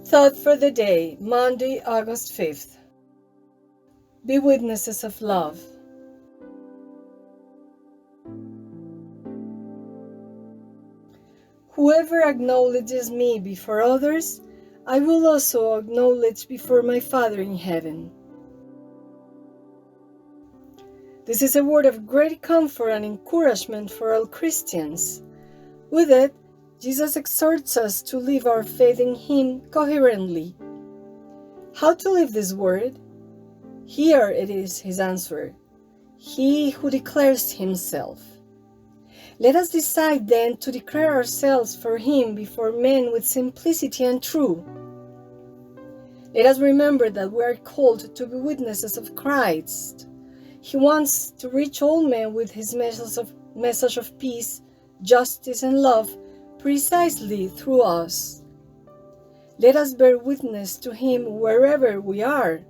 Thought for the day, Monday, August 5th. Be witnesses of love. Whoever acknowledges me before others, I will also acknowledge before my Father in heaven. This is a word of great comfort and encouragement for all Christians. With it, Jesus exhorts us to live our faith in Him coherently. How to live this word? Here it is His answer. He who declares Himself. Let us decide then to declare ourselves for Him before men with simplicity and truth. Let us remember that we are called to be witnesses of Christ. He wants to reach all men with His message of peace, justice, and love precisely through us. Let us bear witness to Him wherever we are,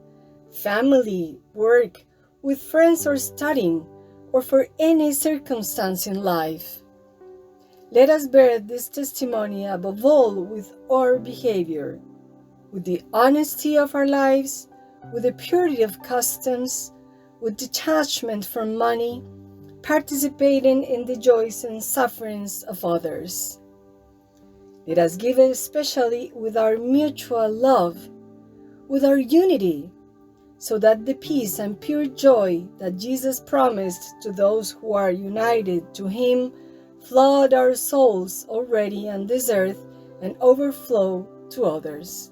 family, work, with friends or studying, or for any circumstance in life. Let us bear this testimony above all with our behavior, with the honesty of our lives, with the purity of customs, with detachment from money, participating in the joys and sufferings of others. Let us give especially with our mutual love, with our unity, so that the peace and pure joy that Jesus promised to those who are united to Him flood our souls already on this earth and overflow to others.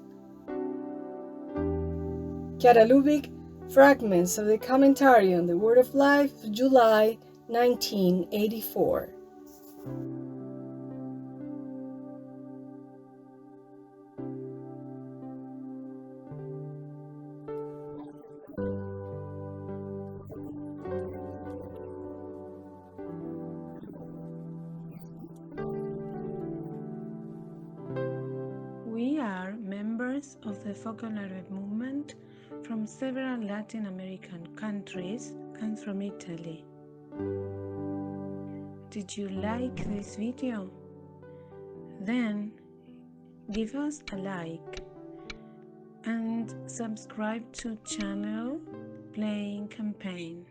Chiara Lubich, Fragments of the Commentary on the Word of Life, July 1984. We are members of the Focolare movement from several Latin American countries and from Italy. Did you like this video? Then give us a like and subscribe to channel Playing Campaign.